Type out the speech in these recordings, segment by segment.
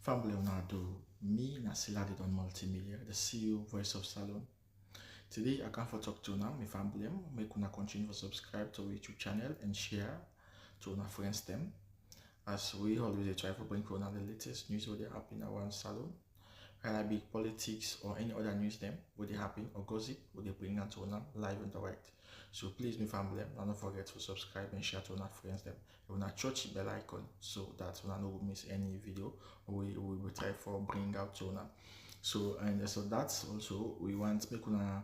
Family Leonardo, me Nasiladi Don Multimedia, the CEO, Voice of Salon. Today I come for talk to now, my family, make una continue to subscribe to our YouTube channel and share to our friends them. As we always try to bring on the latest news what they happen around Salon, whether it be politics or any other news them, what they happen or gossip, what they bring out to una live and direct. So please, my family, don't forget to subscribe and share to our friends them. You wanna touch the bell icon so that you no miss any video we will try for bring out to una. So that's also we want make una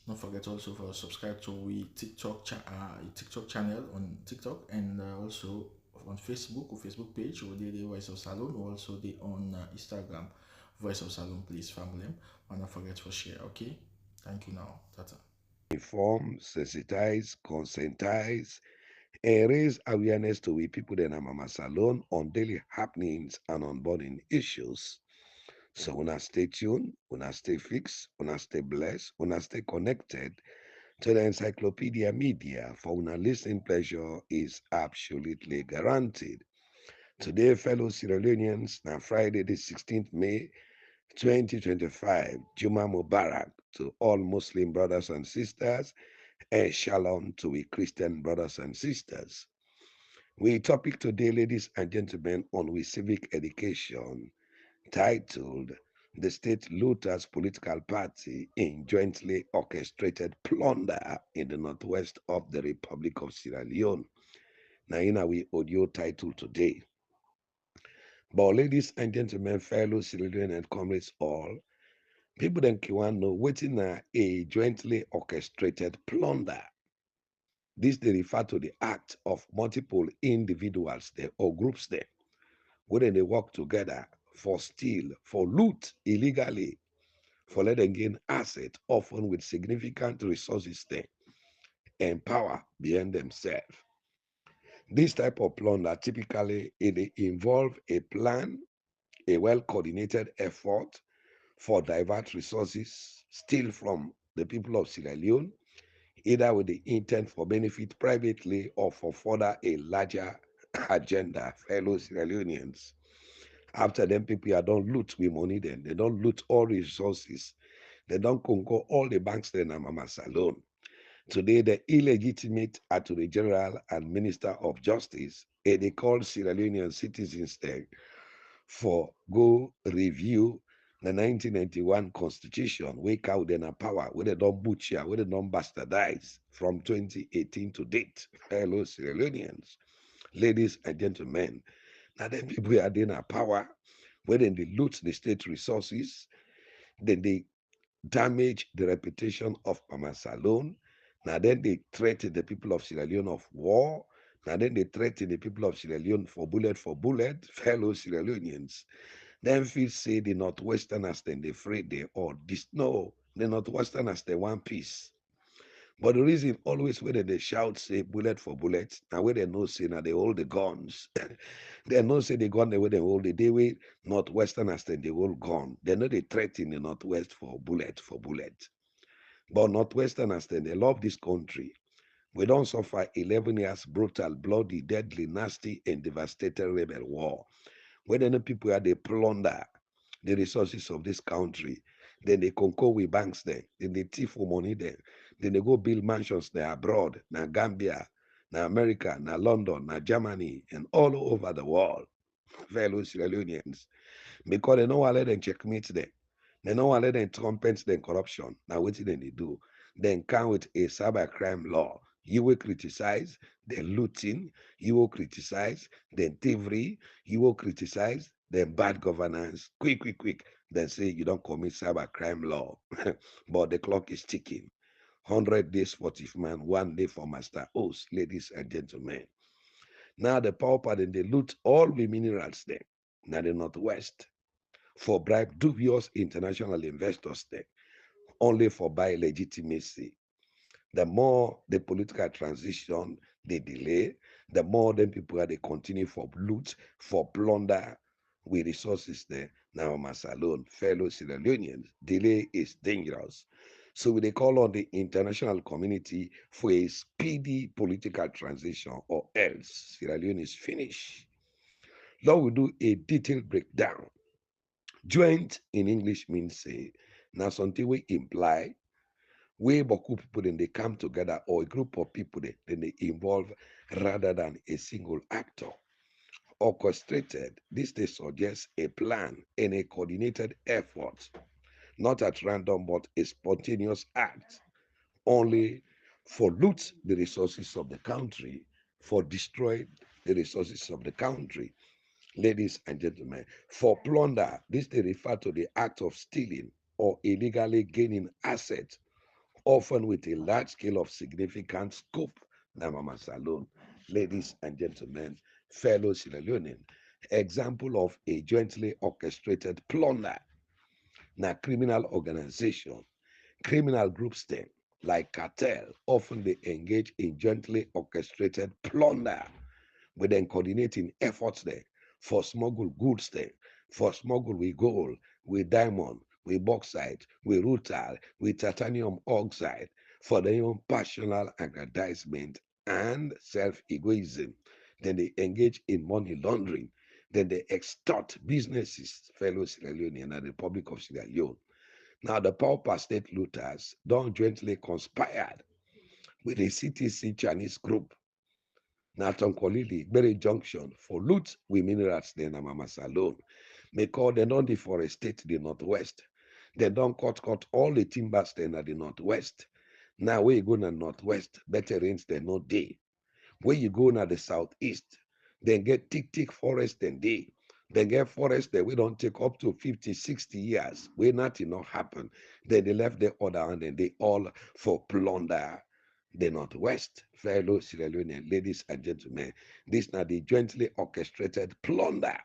don't forget also for subscribe to we TikTok channel on TikTok and also on Facebook or Facebook page or the Voice of Salon or also the on Instagram Voice of Salon, please family. And don't forget to share. Okay, thank you now. Tata. Inform, sensitize, conscientize, and raise awareness to we people in Mama Salon on daily happenings and on burning issues. So when stay tuned, when stay fixed, when stay blessed, when stay connected to the encyclopedia media for when listening pleasure is absolutely guaranteed. Today, fellow Sierra Leoneans, now Friday the 16th May 2025, Juma Mubarak to all Muslim brothers and sisters and shalom to we Christian brothers and sisters. We topic today, ladies and gentlemen, on we civic education, titled "The State Looters Political Party in Jointly Orchestrated Plunder in the Northwest of the Republic of Sierra Leone." Now, in our audio title today. But, ladies and gentlemen, fellow Sierra Leone and comrades all, people then can know waiting a jointly orchestrated plunder. This they refer to the act of multiple individuals there or groups there, where they work together for steal, for loot illegally, for let them gain asset, often with significant resources there and power behind themselves. This type of plunder typically it involve a plan, a well-coordinated effort for divert resources, steal from the people of Sierra Leone, either with the intent for benefit privately or for further a larger agenda, fellow Sierra Leoneans. After them, people are don't loot with money then. They don't loot all resources. They don't conquer all the banks then and Mama Salon. Today, the illegitimate Attorney General and Minister of Justice, they call Sierra Leonean citizens there for go review the 1991 Constitution, wake out in a power, where they don't butcher, where they don't bastardize from 2018 to date. Fellow Sierra Leoneans, ladies and gentlemen, now then people are in a power, where then they loot the state resources, then they damage the reputation of Mama Salone. Now then they threaten the people of Sierra Leone of war. Now then they threaten the people of Sierra Leone for bullet, fellow Sierra Leoneans. Then feel say the Northwesterners then they afraid they all this. No, the Northwesterners they one piece. But the reason always when they shout say bullet for bullet, now where they know say now they hold the guns. They know say the gun they where they hold the day way Northwesterners then they hold gun. They know they threaten the Northwest for bullet for bullet. But Northwesterners then they love this country. We don't suffer 11 years brutal, bloody, deadly, nasty, and devastating rebel war. When any people are they plunder the resources of this country, then they conquer with banks there, then they thief for money there, then they go build mansions there abroad, na Gambia, na America, na London, na Germany, and all over the world, fellow Sierra Leoneans, because they know what let them checkmate them. They know what let them trumpet them corruption. Now what then they do? Then come with a cyber crime law. You will criticize, then looting, you will criticize, then thievery, you will criticize, then bad governance, quick, quick, quick. Then say you don't commit cyber crime law. But the clock is ticking. 100 days for thief man, 1 day for master host, ladies and gentlemen. Now the pauper then they loot all the minerals there. Now the northwest for bribe dubious international investors there, only for buy legitimacy. The more the political transition they delay, the more then people are they continue for loot, for plunder with resources there. Now, alone, fellow Sierra Leoneans, delay is dangerous. So they call on the international community for a speedy political transition, or else Sierra Leone is finished. Now we do a detailed breakdown. Joint in English means say, now something we imply, way boku people then they come together or a group of people then they involve rather than a single actor. Orchestrated, this they suggest a plan and a coordinated effort, not at random but a spontaneous act, only for loot the resources of the country, for destroy the resources of the country. Ladies and gentlemen, for plunder, this they refer to the act of stealing or illegally gaining assets, often with a large scale of significant scope. Now, Mama Salon, ladies and gentlemen, fellow Sierra Leonean, example of a jointly orchestrated plunder. Now, criminal organization, criminal groups then, like cartel, often they engage in jointly orchestrated plunder with then coordinating efforts there for smuggle goods there, for smuggle with gold, with diamond, with bauxite, with rutile, with titanium oxide, for their own personal aggrandizement and self-egoism. Then they engage in money laundering. Then they extort businesses, fellow Sierra Leonean and the Republic of Sierra Leone. Now the pauper state looters don't jointly conspired with the CTC Chinese group na Tonkolili, Berry Junction, for loot with minerals then na Mama Salone. Because they don't deforestate the northwest. They don't cut all the timbers then at the northwest. Now where you go na northwest, better rains than no day. Where you go na the southeast, then get thick forest then day. Then get forest that we don't take up to 50, 60 years. Where nothing not happen. Then they left the other and then they all for plunder the Northwest, fellow Sierra Leonean ladies and gentlemen. This now the jointly orchestrated plunder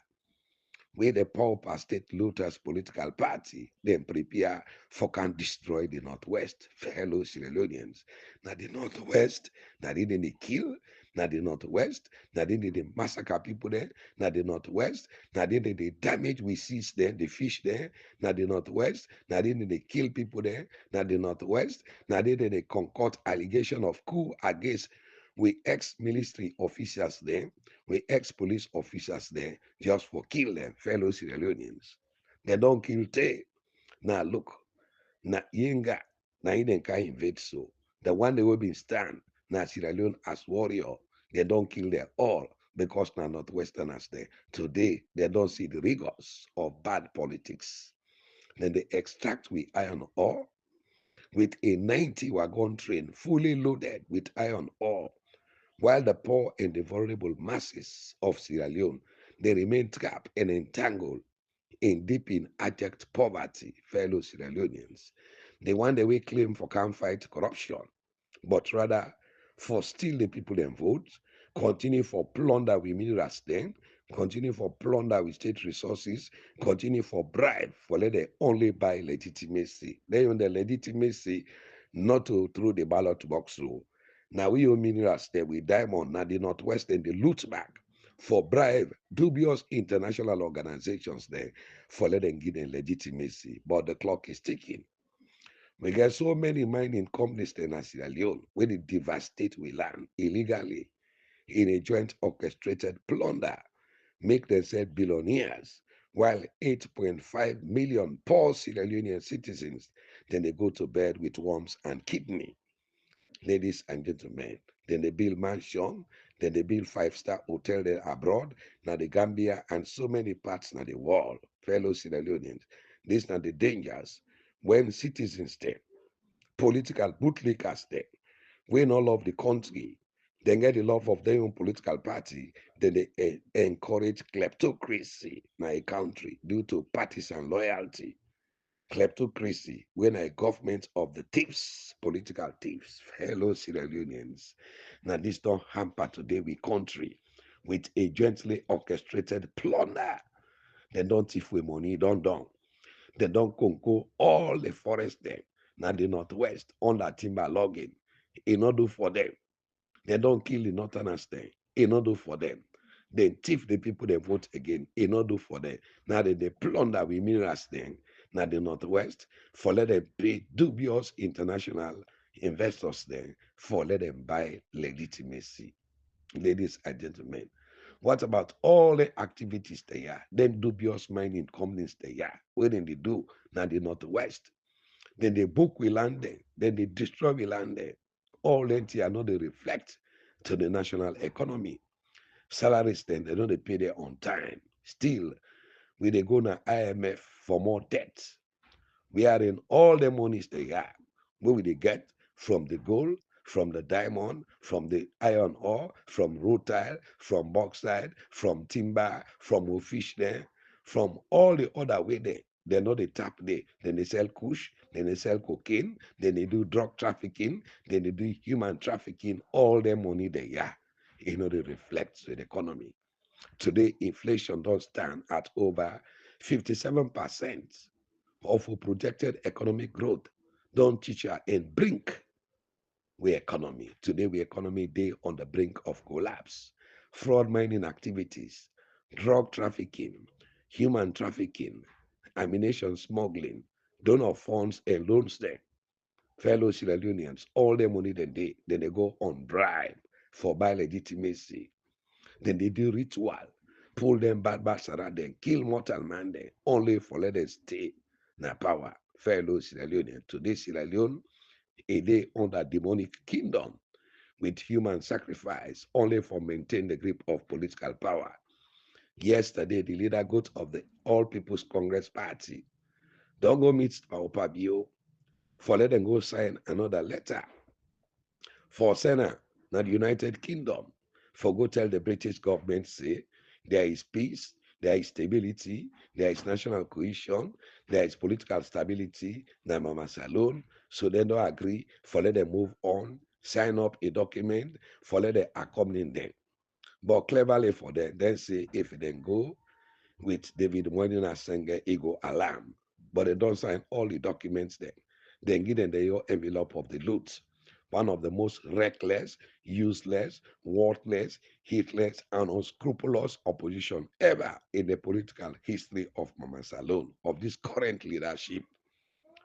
where the pauper state looters political party then prepare for can destroy the Northwest, fellow Sierra Leoneans. Now the Northwest, now they didn't kill, now the Northwest, now they didn't massacre people there, now the Northwest, now they didn't damage we seas there, the fish there, now the Northwest, now they didn't kill people there, now the Northwest, now they didn't concoct allegation of coup against we ex-military officials there, we ex-police officers there, just for kill them, fellow Sierra Leoneans. They don't kill Tay. Now look, na Yenga, na Eden can invade so. The one they will be stand, na Sierra Leone as warrior, they don't kill them all because na Northwesterners there. Today, they don't see the rigors of bad politics. Then they extract with iron ore with a 90 wagon train fully loaded with iron ore while the poor and the vulnerable masses of Sierra Leone, they remain trapped and entangled in deep in abject poverty, fellow Sierra Leoneans. The one that we claim for can't fight corruption, but rather for steal the people and vote, continue for plunder with minerals then, continue for plunder with state resources, continue for bribe, for let them only buy legitimacy. Then on the legitimacy not to through the ballot box rule. Now we own minerals there with diamond, now the northwest and the loot back for bribe dubious international organizations there for let them give them legitimacy. But the clock is ticking. We get so many mining companies in Sierra Leone where they devastate we land illegally in a joint orchestrated plunder, make themselves billionaires, while 8.5 million poor Sierra Leonean citizens then they go to bed with worms and kidney. Ladies and gentlemen, then they build mansion, then they build five-star hotel there abroad, now the Gambia and so many parts now the world, fellow Sierra Leoneans. These are the dangers when citizens there political bootlickers there, when all of the country, they get the love of their own political party, then they encourage kleptocracy in a country due to partisan loyalty. Kleptocracy, when a government of the thieves, political thieves, fellow Sierra Leoneans. Now this don't hamper today we country with a gently orchestrated plunder. They don't thief with money, don't. They don't conquer all the forest there. Now the northwest under timber logging. It not do for them. They don't kill the northerners there. It not do for them. They thief the people they vote again. It not do for them. Now they plunder with minerals then. Now the northwest for let them pay dubious international investors then for let them buy legitimacy. Ladies and gentlemen, What about all the activities they are? Then dubious mining companies they are. What then they do? Now the Northwest. Then they book we land there. Then they destroy we land there. All that are not they reflect to the national economy. Salaries then they don't pay there on time. Still, we they go to IMF for more debt. We are in all the monies they have. Where will they get? From the gold, from the diamond, from the iron ore, from rutile, from bauxite, from timber, from fish there, from all the other way there. They know they tap there. Then they sell kush, then they sell cocaine, then they do drug trafficking, then they do human trafficking, all the money they have. They reflect the economy. Today, inflation does stand at over 57% of a projected economic growth. Don't teach her and brink we economy. Today, we economy day on the brink of collapse. Fraud mining activities, drug trafficking, human trafficking, ammunition smuggling, donor funds and loans there. Fellow Sierra Leoneans, all the money then they go on bribe for buy legitimacy. Then they do ritual, pull them bad around them, kill mortal man there, only for let them stay na power. Fellow Sierra Leonean. Today, Sierra Leone, a day under demonic kingdom with human sacrifice, only for maintain the grip of political power. Yesterday, the leader got of the All People's Congress Party, don't go meet our Pabio, for let them go sign another letter for Senna, not the United Kingdom. For go tell the British government, say, there is peace, there is stability, there is national cohesion, there is political stability, na Mama Salone. So they don't agree, for let them move on, sign up a document, for let them accompany them. But cleverly for them, then say, if they go, with David Moynihan Senge ego alarm. But they don't sign all the documents then. Then give them the envelope of the loot. One of the most reckless, useless, worthless, heedless, and unscrupulous opposition ever in the political history of Mama Salone, of this current leadership,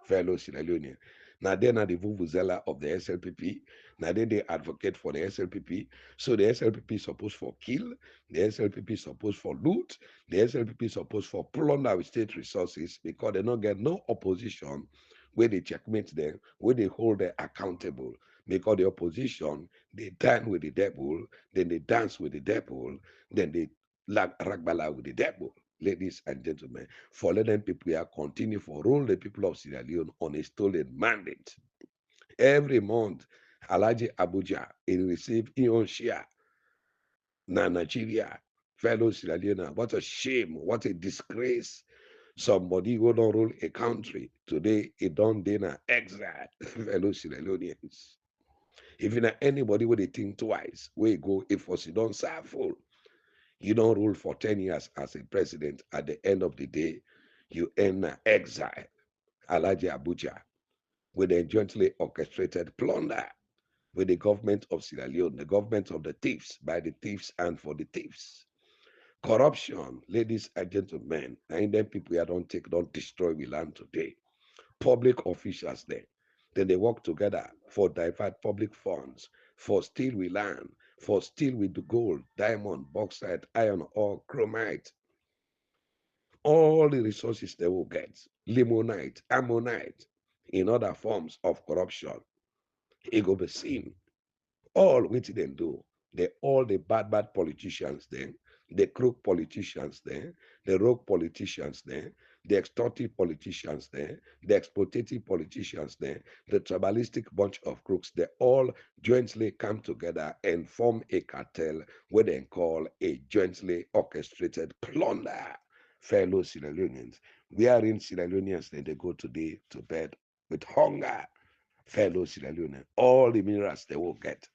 fellow Sierra Leonean. Now they're not the vuvuzela of the SLPP. Now they advocate for the SLPP. So the SLPP is supposed for kill, the SLPP is supposed for loot, the SLPP is supposed for plunder with state resources because they don't get no opposition where they checkmate them, where they hold them accountable. Because the opposition, they dine with the devil, then they dance with the devil, then they ragbala with the devil. Ladies and gentlemen, for let them people here continue for rule the people of Sierra Leone on a stolen mandate. Every month, Alaji Abuja, he receive his own share. Now, Nigeria, fellow Sierra Leone, what a shame, what a disgrace. Somebody who don't rule a country today, he don't dinner exile, fellow Sierra Leoneans. If you know anybody with a think twice, where you go, if was you don't serve full, you don't rule for 10 years as a president. At the end of the day, you end exile. Alaji Abuja, with a jointly orchestrated plunder with the government of Sierra Leone, the government of the thieves, by the thieves and for the thieves. Corruption, ladies and gentlemen, and then people here don't destroy the land today. Public officials then they work together for divert public funds, for steal with land, for steal with the gold, diamond, bauxite, iron ore, chromite, all the resources they will get, limonite, ammonite, in other forms of corruption. It will be seen all wetin dem do, all the bad politicians dem, the crook politicians dem, the rogue politicians dem, the extortive politicians dem, the exploitative politicians dem, the tribalistic bunch of crooks, they all jointly come together and form a cartel wey dem call a jointly orchestrated plunder. Fellow Sierra Leoneans, wherein Sierra Leoneans dem dey go today to bed with hunger. Fellow Sierra Leone, all the minerals they will get.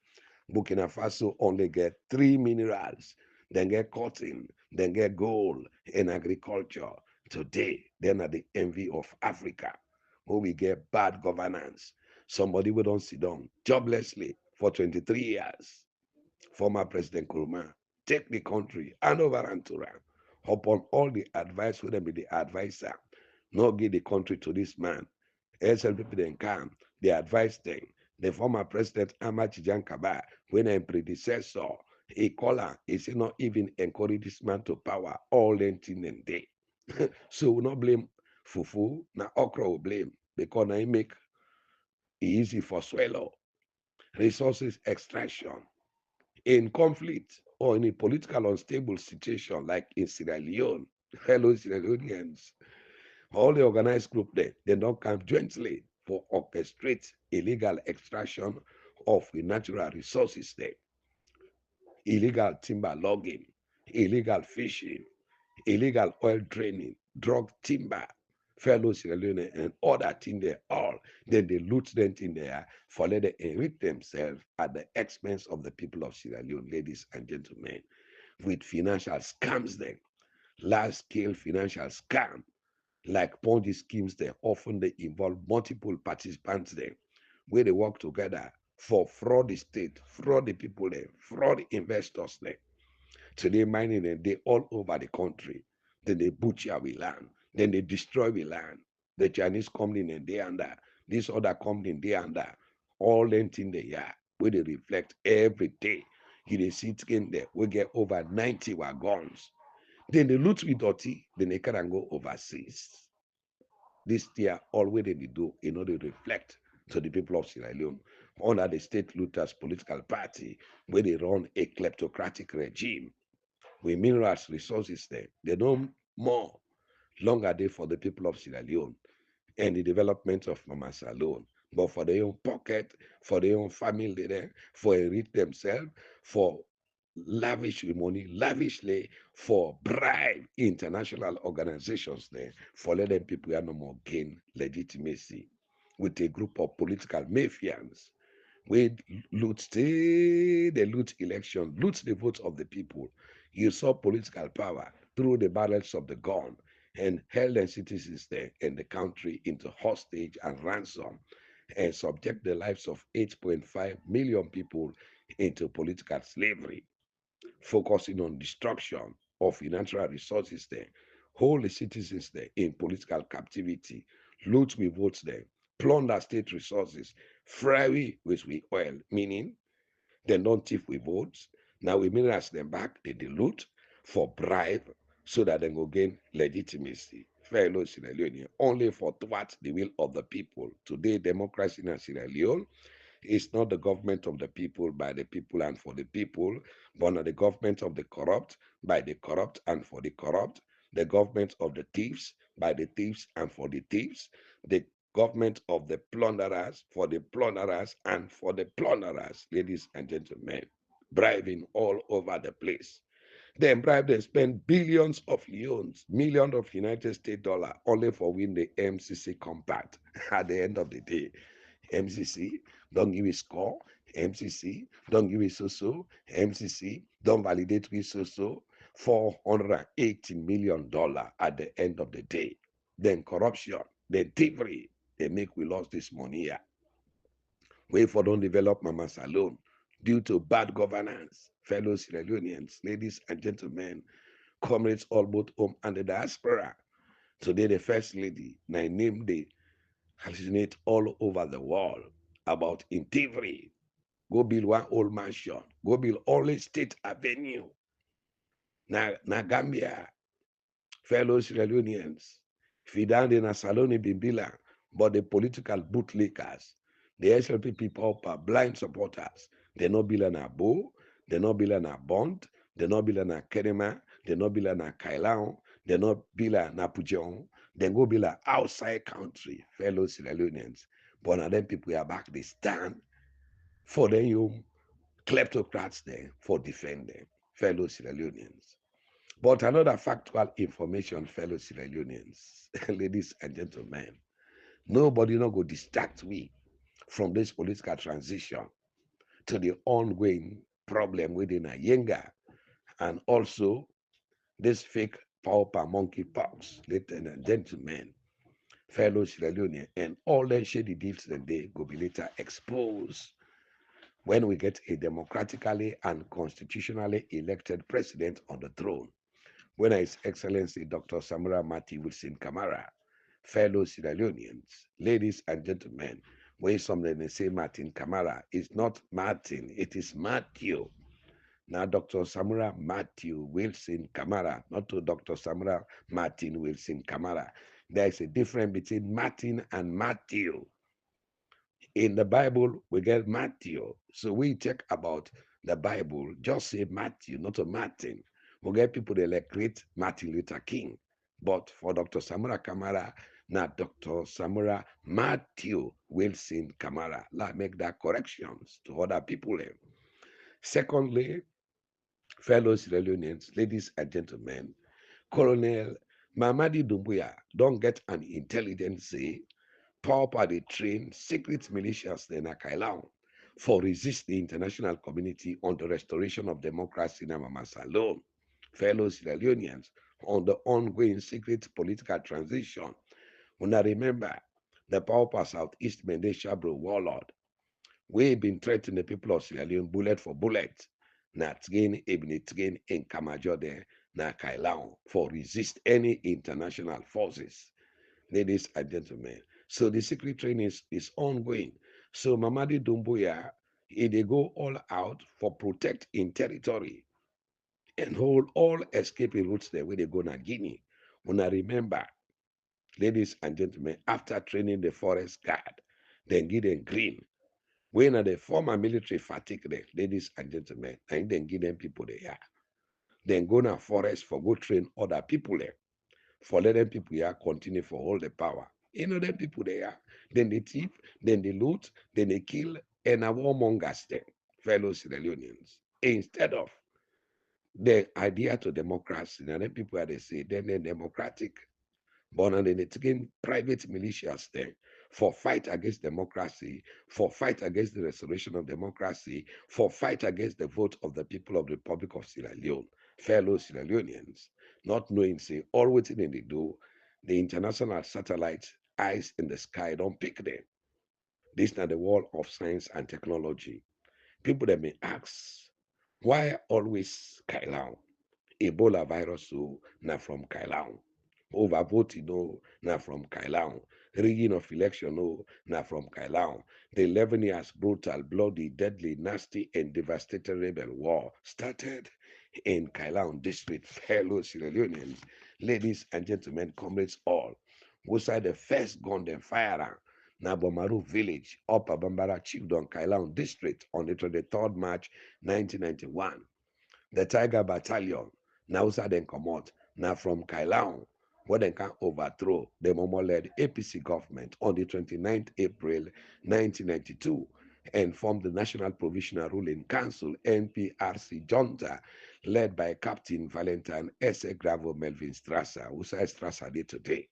Burkina Faso only get three minerals. Then get cotton, then get gold in agriculture. Today, they're not the envy of Africa, where we get bad governance. Somebody we don't sit down joblessly for 23 years. Former President Nkrumah take the country hand over and to ram upon all the advice with them be the advisor. Not give the country to this man. SLPP then come, they advise them. The former president Ahmad Chijan Kaba, when a predecessor, A caller is not even encourage this man to power all thing and day. So we not blame Fufu, na okra will blame because na him make it easy for swallow. Resources extraction in conflict or in a political unstable situation like in Sierra Leone, fellow Sierra Leoneans, all the organized group there, they don't come jointly for orchestrate illegal extraction of the natural resources there, illegal timber logging, illegal fishing, illegal oil draining, drug timber, fellow Sierra Leone, and all that in there, all. Then they loot them in there for let them enrich themselves at the expense of the people of Sierra Leone, ladies and gentlemen, with financial scams then, large scale financial scam, like Ponzi schemes there, often they involve multiple participants there, where they work together for fraud the state, fraud the people there, fraud investors there. Today, mining and they all over the country. Then they butcher we land. Then they destroy we land. The Chinese company and they under. This other company they under. All them thing they are. Where they reflect every day. You they sit in there. We get over 90 wagons. Then they loot with dirty. Then they can go overseas. This year, all where they do in order to reflect to the people of Sierra Leone under the state looters political party where they run a kleptocratic regime with minerals resources there. They no more longer there for the people of Sierra Leone and the development of Mama Salone, but for their own pocket, for their own family there, for enrich themselves, for lavish with money, lavishly for bribe international organizations there, for let them people no more gain legitimacy with a group of political mafians we loot they loot election, loot the votes of the people, usurp political power through the barrels of the gun, and held the citizens there in the country into hostage and ransom, and subject the lives of 8.5 million people into political slavery, focusing on destruction of the natural resources there, hold the citizens there in political captivity, loot with votes there, plunder state resources, fry with we oil, meaning they don't thief with votes. Now we minerals them back, they dilute for bribe so that they go gain legitimacy. Fellow Sierra Leone, only for thwart the will of the people. Today, democracy in Sierra Leone it's not the government of the people, by the people, and for the people, but not the government of the corrupt, by the corrupt, and for the corrupt, the government of the thieves, by the thieves, and for the thieves, the government of the plunderers, for the plunderers, and for the plunderers, ladies and gentlemen, bribing all over the place. Then bribe them spend billions of leons, millions of United States dollar only for win the MCC compact at the end of the day. MCC, don't give a score. MCC, don't give a so-so. MCC, don't validate with so-so. $480 million at the end of the day. Then corruption, then thievery. They make we lost this money here. Wait for don't develop Mama Salone due to bad governance. Fellow Sierra Leoneans, ladies and gentlemen, comrades all both home and the diaspora. Today, the first lady, my name they hallucinate all over the world about integrity. Go build one old mansion. Go build all state avenue. Na Gambia, fellow Sierra Leoneans. Fidan in a salon in Bimbila, but the political bootlickers, the SLP people are blind supporters. They not build an abo, they not build an bond, they not build an Kerema, they not build an Kailahun, they not build an Apujon, they go build an outside country, fellow Sierra Leoneans. But now them people are back, they stand for them you kleptocrats there for defend them, fellow Sierra Leoneans. But another factual information, fellow Sierra Leoneans, ladies and gentlemen, nobody not go distract me from this political transition to the ongoing problem within Yenga and also this fake pauper monkeypox, ladies and gentlemen, fellow Sierra Leoneans, and all the shady deals that they go be later exposed when we get a democratically and constitutionally elected president on the throne. When His Excellency Dr. Samura Mati Wilson Kamara, fellow Sierra Leoneans, ladies and gentlemen, when somebody say Martin Kamara, it's not Martin, it is Matthew. Now, Dr. Samura Matthew Wilson Kamara, not to Dr. Samura Martin Wilson Kamara. There is a difference between Martin and Matthew. In the Bible, we get Matthew. So we talk about the Bible, just say Matthew, not a Martin. We get people that like great Martin Luther King. But for Dr. Samura Kamara, not Dr. Samura Matthew Wilson Kamara. Like make that corrections to other people. Secondly, fellow Sierra Leoneans, ladies and gentlemen, Colonel Mamadi Doumbouya don't get an intelligence say power they train secret militias in Kailahun for resist the international community on the restoration of democracy in Amamasa alone. Fellow Sierra Leoneans, on the ongoing secret political transition. When I remember the power Southeast Mendesha bro warlord, we been threatening the people of Sierra Leone bullet for bullet. Na again, again in Kamajode, na Kailahun for resist any international forces, ladies and gentlemen. So the secret training is ongoing. So Mamadi Doumbouya, they go all out for protect in territory and hold all escaping routes there where they go na Guinea. When I remember, ladies and gentlemen, after training the forest guard, then give them green. When are the former military fatigue there, ladies and gentlemen, and then give them people there. Then go na forest for go train other people there. For let them people here continue for all the power. You know them people there, then they thief, then they loot, then they kill, and a warmongers them, fellow Sierra Leoneans. Instead of the idea to democracy, and then people are they say, then they're democratic, but then they taking private militias then for fight against democracy, for fight against the restoration of democracy, for fight against the vote of the people of the Republic of Sierra Leone, fellow Sierra Leoneans, not knowing, say, all waiting in the do, the international satellite eyes in the sky don't pick them. This is not the world of science and technology. People that may ask, why always Kailahun? Ebola virus na from Kailahun. Overvoting na from Kailahun. Rigging of election na from Kailahun. The 11 years brutal, bloody, deadly, nasty, and devastating rebel war started in Kailahun district. Fellow Sierra Leoneans, ladies and gentlemen, comrades all, who side the first gun them fire na Bomaru village, Upper Bambara Chiefdom, Kailahun district on the 23rd March 1991. The Tiger Battalion, now then come out, now from Kailahun, where they can overthrow the Momo-led APC government on the 29th April 1992 and form the National Provisional Ruling Council, NPRC junta, led by Captain Valentine S. Gravo Melvin Strasser, who says Strasser did today.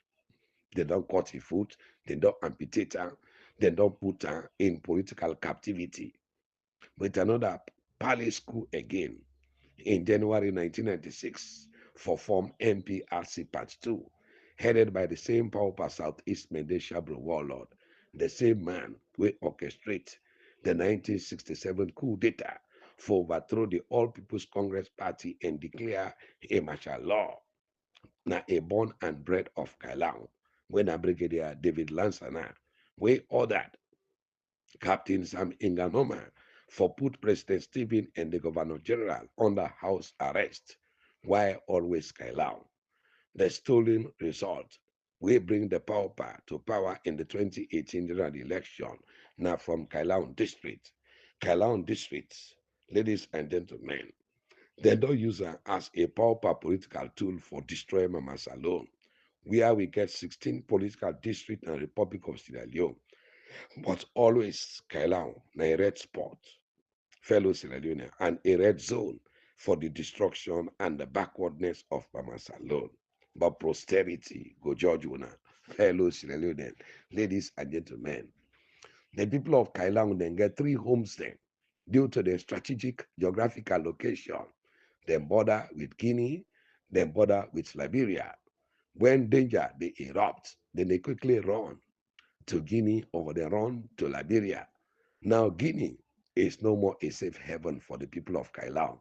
They don't cut his foot, they don't amputate her, they don't put her in political captivity. With another palace school again, in January 1996 for Form MPRC Part 2, headed by the same powerful Southeast Mendesha warlord, the same man who orchestrate the 1967 coup d'etat for overthrow the All People's Congress Party and declare a martial law. Now a born and bred of Kailahun, when a Brigadier David Lansana, we ordered Captain Sam Inganoma for put President Stephen and the Governor General under house arrest. Why always Kailahun? The stolen result will bring the power to power in the 2018 general election now from Kailahun district. Kailahun districts, ladies and gentlemen, they don't use her as a power political tool for destroying Mamas alone. Where we get 16 political districts and Republic of Sierra Leone, but always Kailahun, na a red spot, fellow Sierra Leone, and a red zone for the destruction and the backwardness of Mama Salone. But posterity, go judge una, fellow Sierra Leone, ladies and gentlemen. The people of Kailahun then get three homes then due to their strategic geographical location. They border with Guinea, they border with Liberia. When danger they erupt, then they quickly run to Guinea or they run to Liberia. Now Guinea is no more a safe haven for the people of Kailahun.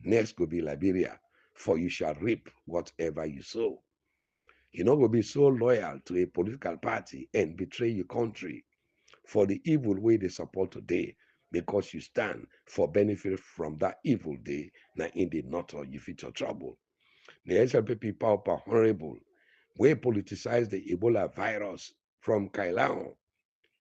Next will be Liberia, for you shall reap whatever you sow. You know, will be so loyal to a political party and betray your country for the evil way they support today. because you stand for benefit from that evil day, na in the not or you fit your trouble. The SLP people are honorable. We politicize the Ebola virus from Kailahun.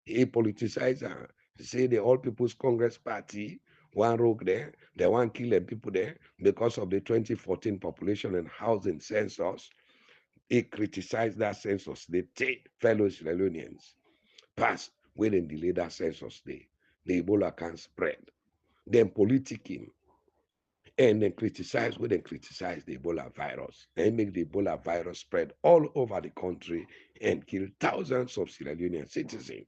He politicized say the All People's Congress Party, one rogue there, they want kill them people there because of the 2014 population and housing census. He criticized that census. They take fellow Sierra Leoneans pass when they delay that census day. The Ebola can spread. Then politicking and then criticize when they criticize the Ebola virus and make the Ebola virus spread all over the country and kill thousands of Sierra Leonean citizens.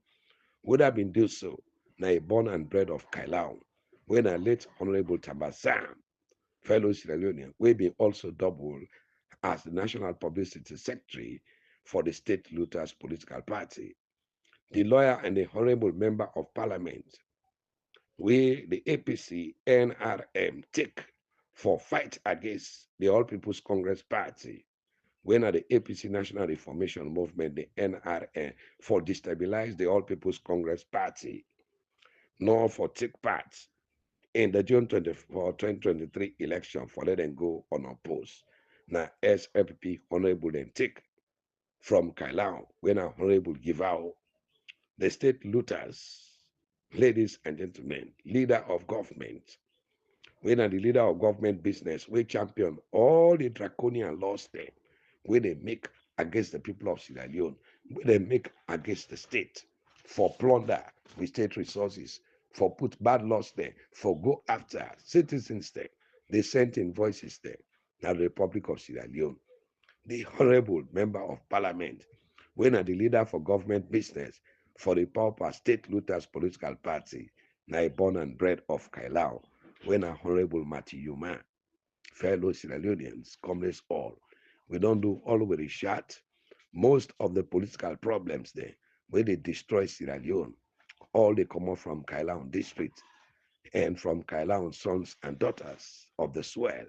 Would have been do so, na a born and bred of Kailahun, when a late Honorable Tabasam, fellow Sierra Leonean, will be also double as the National Publicity Secretary for the state looters political party. The lawyer and the honorable member of parliament, we the APC NRM take for fight against the All People's Congress Party, when at the APC National Reformation Movement, the NRM, for destabilize the All People's Congress Party, nor for take part in the June 24, 2023 election for let them go unopposed. Now, SFP Honorable then take from Kailahun, when a Honorable give out the state looters, ladies and gentlemen, leader of government, when are the leader of government business, we champion all the draconian laws there, where they make against the people of Sierra Leone, where they make against the state for plunder with state resources, for put bad laws there, for go after citizens there. They sent invoices there. Now the Republic of Sierra Leone, the honorable member of parliament, when are the leader for government business for the pauper state looters political party, now born and bred of Kailahun, when a honorable Mati Yuma, fellow Sierra Leoneans, comrades all, we don't do all over the shot. Most of the political problems there, where they destroy Sierra Leone, all they come up from Kailahun district and from Kailahun sons and daughters of the soil.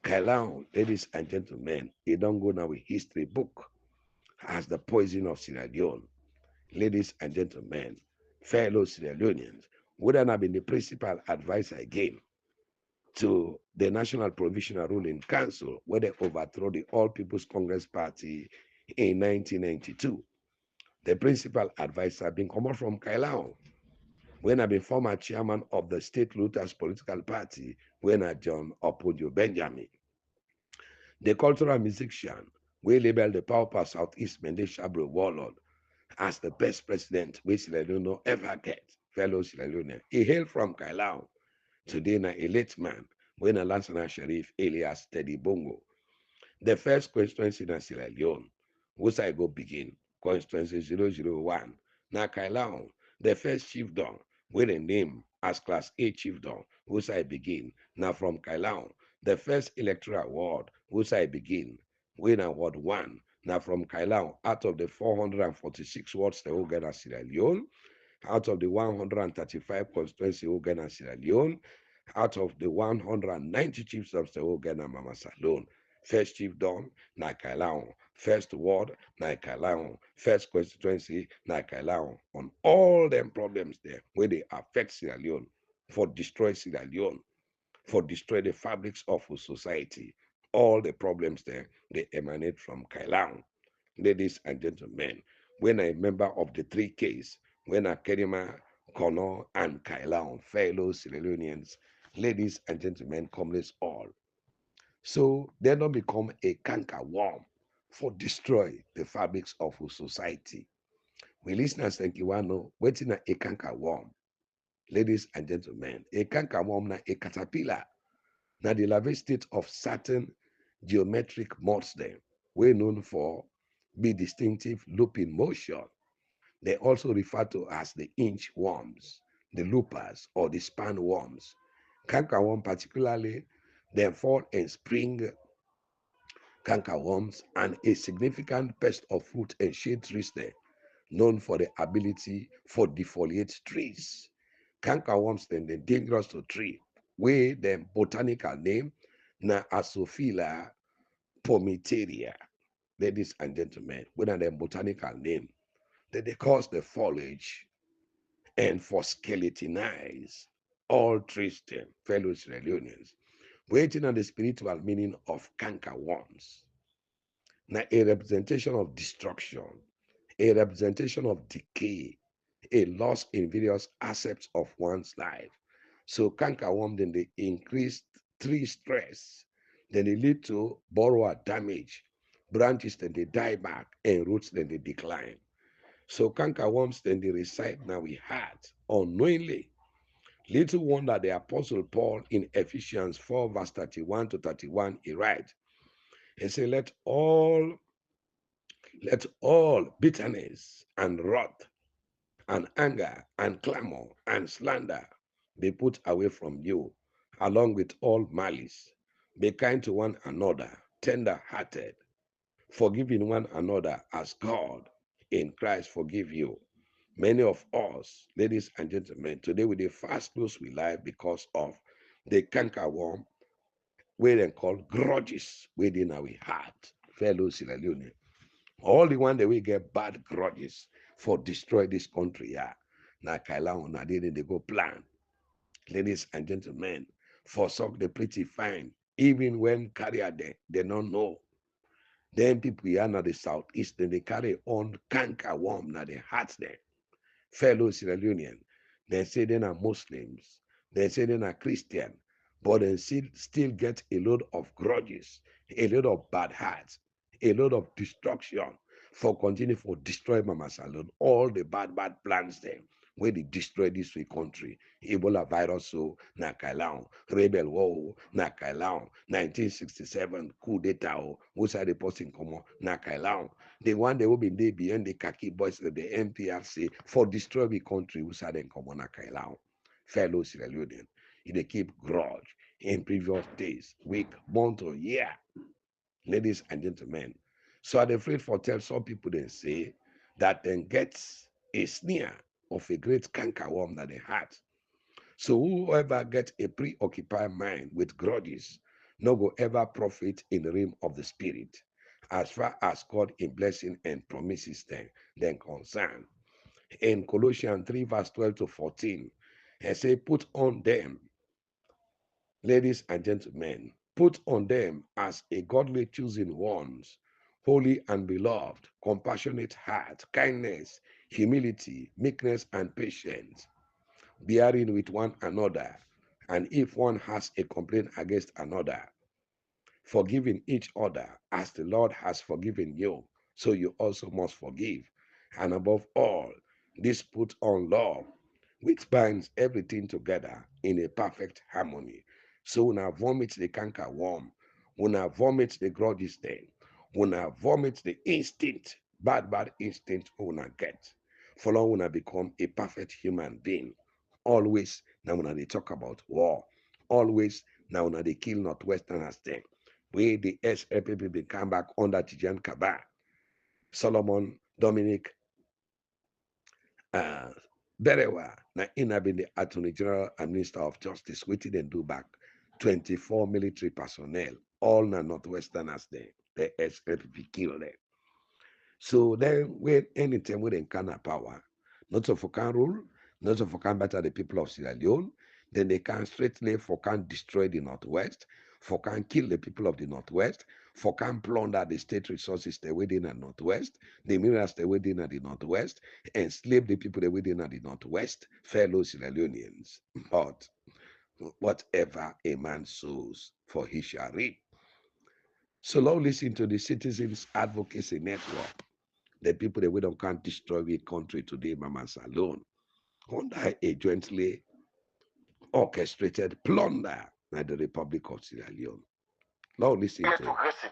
Kailahun, ladies and gentlemen, it don't go now with history book as the poison of Sierra Leone. Ladies and gentlemen, fellow Sierra Leoneans, would not have been the principal advisor again to the National Provisional Ruling Council, where they overthrew the All People's Congress Party in 1992. The principal advisor being come from Kailahun, when I been former chairman of the State Looters Political Party, when I John Opodio Benjamin. The cultural musician, we labeled the Pauper Southeast Mende Shabro warlord as the best president we Sierra Leone ever get, fellow Sierra Leone. He hailed from Kailahun. Today, na a late man, when a Lansana Sheriff Elias Teddy Bongo. The first constituency in Sierra Leone, which I go begin, constituency 001. Na Kailahun, the first chiefdom, with a name as Class A chiefdom, which I begin. Now from Kailahun, the first electoral ward, which I begin, when a Ward 1. Now from Kailahun, out of the 446 wards the whole Sierra Leone, out of the 135 constituency Uganda Sierra Leone, out of the 190 chiefs of the Uganda Mama Salone. First chief done, na Kailahun. First ward, na Kailahun. First constituency, na Kailahun. On all them problems there, where they affect Sierra Leone, for destroy Sierra Leone, for destroy the fabrics of our society. All the problems there, they emanate from Kailahun. Ladies and gentlemen, when a member of the three Ks, when a Kerima, Chernor, and Kailahun, fellow Sierra Leoneans, ladies and gentlemen, comrades all. So they don't become a cankerworm for destroy the fabrics of our society. We listeners think you want to know what's in a cankerworm. Ladies and gentlemen, a cankerworm na a caterpillar, na the larvae state of certain geometric modes them, we known for be distinctive looping motion. They also refer to as the inch worms, the loopers, or the span worms. Cankerworm particularly, they fall in spring cankerworms and a significant pest of fruit and shade trees there, known for the ability for defoliate trees. Cankerworms then they're dangerous to tree, where their botanical name na Asophila pomiteria. Ladies and gentlemen, whether their botanical name, that they cause the foliage and for skeletonize all three stems, fellow Sierra Leoneans, waiting on the spiritual meaning of cankerworms. Now, a representation of destruction, a representation of decay, a loss in various aspects of one's life. So cankerworm, then they increase tree stress, then they lead to borrower damage, branches then they die back, and roots then they decline. So cankerworms then they reside now we had unknowingly. Little wonder the apostle Paul in Ephesians 4, verse 31 to 31, he writes, he said, let all bitterness and wrath and anger and clamor and slander be put away from you, along with all malice. Be kind to one another, tender hearted, forgiving one another as God in Christ forgive you. Many of us, ladies and gentlemen, today we dey fast close with life because of the cankerworm wey dem call grudges within our heart. Fellow Sierra Leone, all the one that we get bad grudges for destroy this country, yeah. Now Kailahun, now they go plan. Ladies and gentlemen, for suck the pretty fine, even when carrier they don't know. Then people here now the southeast, then they carry on canker worm, now they heart them. Fellow Sierra Leonean, they say they are Muslims, they say they are Christian, but they still get a load of grudges, a load of bad hearts, a load of destruction for continue for destroy Mama Salon, all the bad plans them where they destroy this free country. Ebola virus so na Kailahun, rebel war na Kailahun, 1967 coup d'etat who side the posting come na Kailahun. The one they will be there behind the khaki boys of the MPRC for destroy the country who side them come on na Kailahun. Fellow Sierra Leonean, they keep grudge in previous days, week, month, or year. Ladies and gentlemen, so I'm afraid for tell some people they say that then gets a sneer of a great cankerworm that they had. So whoever gets a preoccupied mind with grudges, no go ever profit in the realm of the spirit, as far as God in blessing and promises then concern. In Colossians 3, verse 12 to 14, he say, put on them, ladies and gentlemen, put on them as a godly chosen ones, holy and beloved, compassionate heart, kindness, humility, meekness, and patience, bearing with one another, and if one has a complaint against another, forgiving each other as the Lord has forgiven you, so you also must forgive. And above all, this put on love, which binds everything together in a perfect harmony. So una vomit the canker worm, una vomit the grudges then, una vomit the instinct, bad instinct una get. Follow una become a perfect human being. Always now una they talk about war. Always now una they kill Northwesterners then. Where the SLPP come back under Tijan Kaba, Solomon Dominic uh, Berewa, na ina been the Attorney General and Minister of Justice, waiting and do back 24 military personnel, all na Northwesterners there, the SLPP kill them. So then when anytime we encounter power, not of can rule, not of can better the people of Sierra Leone, then they can straightly for can destroy the Northwest, for can kill the people of the Northwest, for can plunder the state resources they within the Northwest, the minerals they within the Northwest, enslave the people they within the Northwest, fellow Sierra Leoneans. But whatever a man sows, for he shall reap. So now listen to the Citizens Advocacy Network, the people that we don't can't destroy the country today, mamas alone, under a jointly orchestrated plunder by the Republic of Sierra Leone. Now listen to progressive.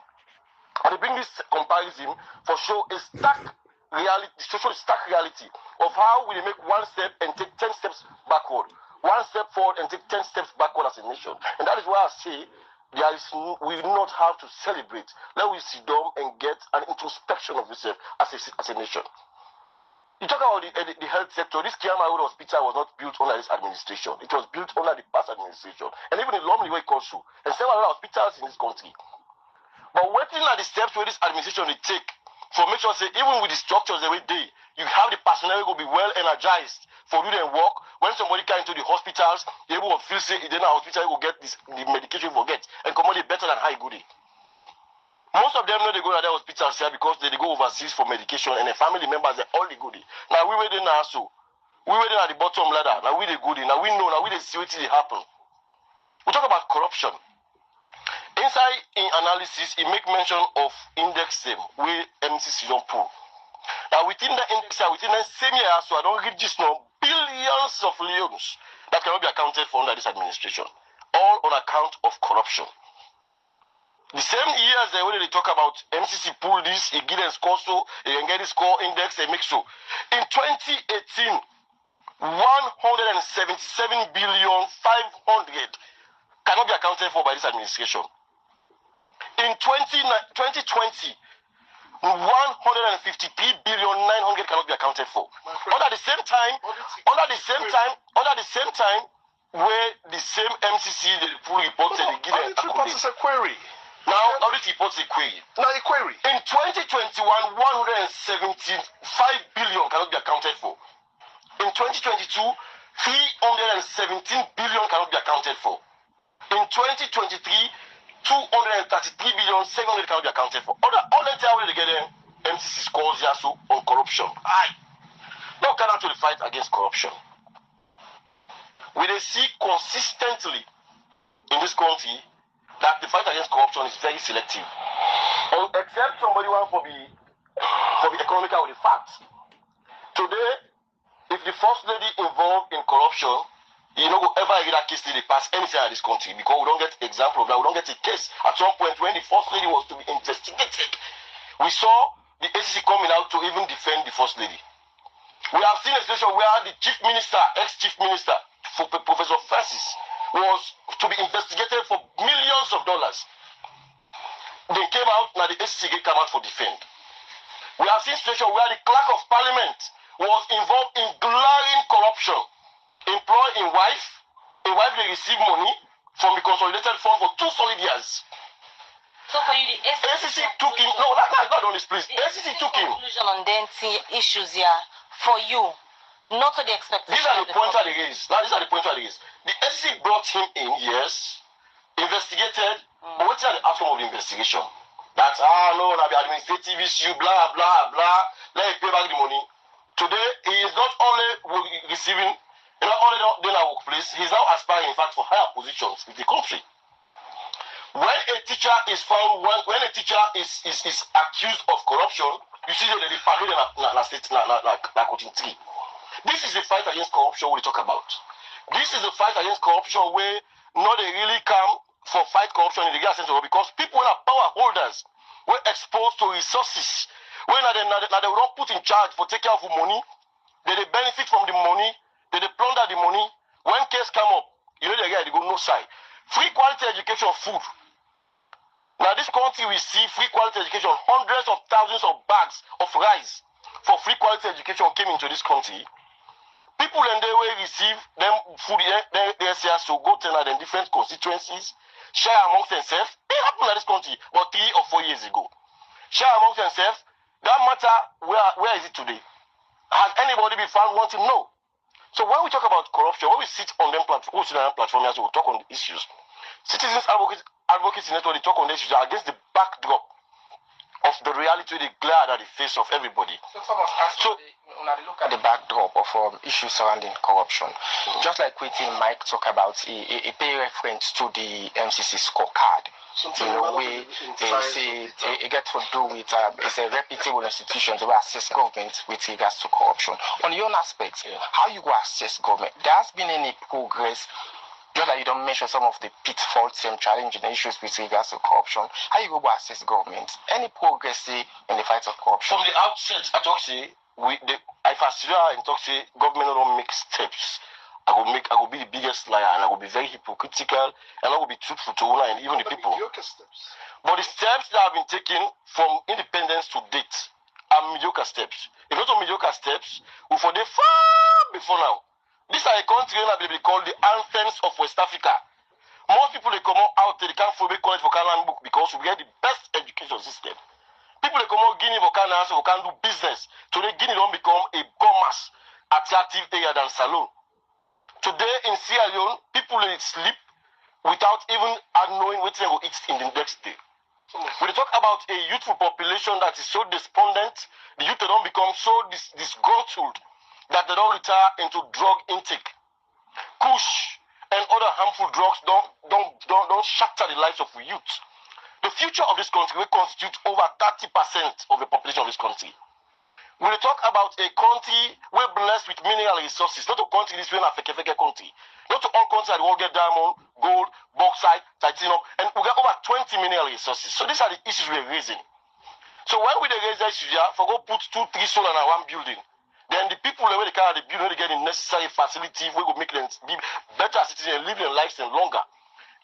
And they bring this comparison for show a stark reality, social stark reality of how we make one step and take 10 steps backward, one step forward and take 10 steps backward as a nation. And that is why I say we do not have to celebrate. Let we sit down and get an introspection of yourself as a nation. You talk about the health sector. This Kiama Road Hospital was not built under this administration. It was built under the past administration. And even the Lumley way comes through. And several other hospitals in this country. But waiting at the steps where this administration will take for make sure say even with the structures the way they, you have the personnel who will be well energized for do them work. When somebody come into the hospitals, they will feel say in the hospital you will get this the medication for get and come on better than high goodie. Most of them know they go to the hospitals here because they go overseas for medication and the family members are all the goodie. Now we waiting now so. We waiting at the bottom ladder. Now we the goodie. Now we know. Now we the see what they happen. We talk about corruption. Inside in analysis, it make mention of index them where MCC don't pull. Now within the index, within the same year, so I don't read just now billions of leons that cannot be accounted for under this administration, all on account of corruption. The same years when they talk about MCC pull this, they get a score so, they can get the score index, they make so. In 2018, 177 billion 500 cannot be accounted for by this administration. In 2020, 153 billion 900 cannot be accounted for. Under the same time, where the same MCC the full report and they give a query. Now audit reports a query. Now a query. In 2021, 175 billion cannot be accounted for. In 2022, 317 billion cannot be accounted for. In 2023, 233 billion 700 cannot be accounted for. All the time they get MCC scores here so on corruption. Now can actually fight against corruption. We they see consistently in this country that the fight against corruption is very selective. Except somebody want for the economical with the facts. Today, if the first lady involved in corruption, you know, ever get a case they pass anything in this country because we don't get example of that, we don't get a case. At some point when the first lady was to be investigated, we saw the ACC coming out to even defend the first lady. We have seen a situation where the chief minister, ex-chief minister, Professor Francis, was to be investigated for millions of dollars. They came out, now the ACC came out for defend. We have seen a situation where the clerk of parliament was involved in glaring corruption. Employ a wife they receive money from the consolidated fund for 2 solid years. So for you, the ACC took him. No, that's not on this place. ACC took him. Conclusion on the issues here for you, not to the expectation. These are the points that they raised. Now these are the points that they raised. The ACC brought him in, yes, investigated, but what's the outcome of the investigation? That's no, now the administrative issue, blah blah blah. Let him pay back the money. Today he is not only receiving. Not only doing our workplace, he's now aspiring, in fact, for higher positions in the country. When a teacher is found, when a teacher is accused of corruption, you see that they follow the. This is the fight against corruption we talk about. This is the fight against corruption where not they really come for fight corruption in the gas center because people are power holders were exposed to resources. When they don't put in charge for taking care of money, they benefit from the money. They plunder the money. When case come up, you know they go no side. Free quality education, food. Now this country we see free quality education, hundreds of thousands of bags of rice for free quality education came into this country. People and they will receive them food they say so go to them different constituencies, share amongst themselves. It happened in this country about 3 or 4 years ago. Share amongst themselves. That matter where is it today? Has anybody been found wanting? No. So when we talk about corruption, when we sit on them platforms, we talk on the issues. Citizens advocacy network, they talk on the issues against the backdrop of the reality they glare at the face of everybody. So when I look at the backdrop of issues surrounding corruption, just like Mike talk about, a pay reference to the MCC scorecard. In a way, they say it gets to do with it's a reputable institution to assess government with regards to corruption. On your aspect, how you go assess government? There has been any progress? Just that you don't mention some of the pitfalls and challenging issues with regards to corruption. How you go assess government? Any progress in the fight of corruption? From the outset, I talk say if I sit down and talk say government don't make steps. I will be the biggest liar and I will be very hypocritical and I will be truthful to Una and even the people. But the steps that have been taken from independence to date are mediocre steps. If not mediocre steps, we for the far before now. These are a country that they call the anthems of West Africa. Most people they come out, they can't for college for Kailahun book because we get the best education system. People they come out Guinea for Kailahun so we can do business. Today Guinea don't become a commerce. attractive area than Salone. Today in Sierra Leone, people will sleep without even knowing what they will eat in the next day. When you talk about a youthful population that is so despondent, the youth don't become so disgruntled that they don't retire into drug intake. Kush and other harmful drugs don't shatter the lives of youth. The future of this country will constitute over 30% of the population of this country. When we talk about a country we're blessed with mineral resources, not a country this way in a fake country. Not to all countries that will get diamond, gold, bauxite, titanium, and we get over 20 mineral resources. So these are the issues we're raising. So when we raise the issues here, for go put 2, 3 solar in one building, then the people where they carry the building, they get the necessary facility, we will make them be better citizens and live their lives and longer.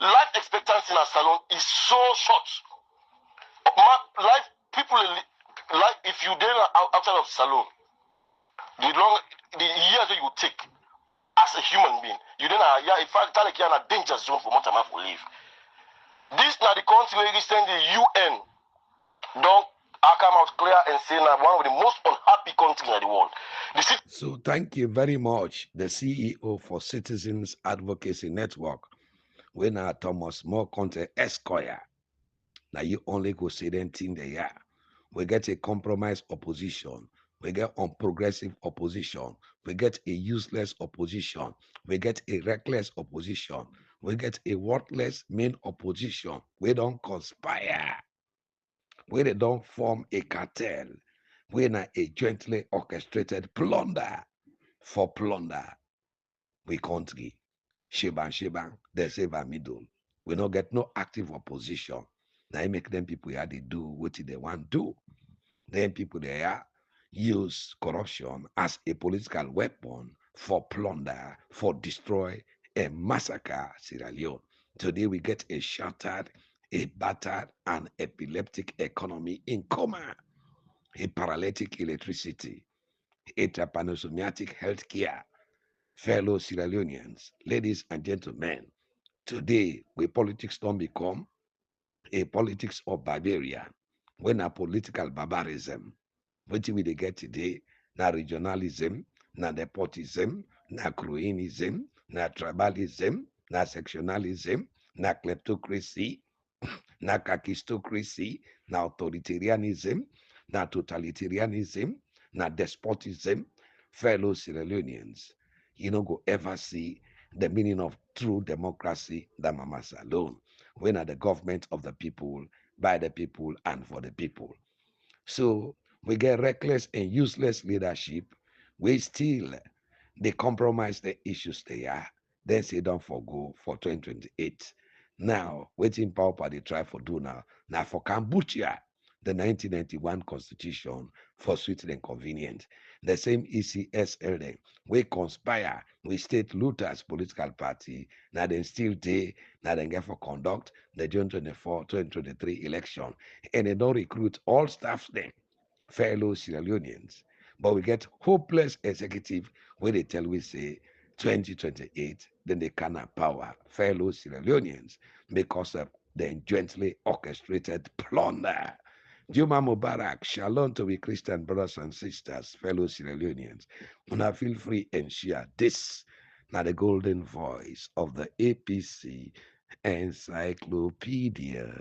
Life expectancy in a salon is so short. Life people like if you did outside of salon, the years that you take as a human being, you then in fact like you're in a danger zone for much time for live. This now the country where recently the UN don't come out clear and say now one of the most unhappy countries in the world. So thank you very much, the CEO for Citizens Advocacy Network. When Thomas More Conte Esquire. Now you only go say them thing they are. We get a compromise opposition. We get unprogressive opposition. We get a useless opposition. We get a reckless opposition. We get a worthless main opposition. We don't conspire. We don't form a cartel. We're not a jointly orchestrated plunder for plunder. We country. Sheban, they save a middle. We don't get no active opposition. Now you make them people here they do what they want to do. Then people there use corruption as a political weapon for plunder, for destroy and massacre Sierra Leone. Today we get a shattered, a battered, and epileptic economy in coma, a paralytic electricity, a trypanosomiatic healthcare. Fellow Sierra Leoneans, ladies and gentlemen, today we politics don't become a politics of barbarian, when a political barbarism, which we they get today, na regionalism, na nepotism, na cronyism, na tribalism, na sectionalism, na kleptocracy, na kakistocracy, na authoritarianism, na totalitarianism, na despotism. Fellow Sierra Leoneans, you don't go ever see the meaning of true democracy than mamas alone. When are the government of the people, by the people, and for the people. So we get reckless and useless leadership. We still they compromise the issues they are. Then say don't forgo for 2028. Now, waiting power they try for do now. Now for Cambodia, the 1991 constitution for sweet and convenient. The same ECSL we conspire with state looters political party. Now then still they now then get for conduct the June 24, 2023 election. And they don't recruit all staffs then, fellow Sierra Leoneans. But we get hopeless executive where they tell we say 2028, then they cannot power fellow Sierra Leoneans because of the jointly orchestrated plunder. Juma Mubarak, shalom to we Christian brothers and sisters, fellow Sierra Leoneans. Una feel free and share this. Now the golden voice of the APC Encyclopedia.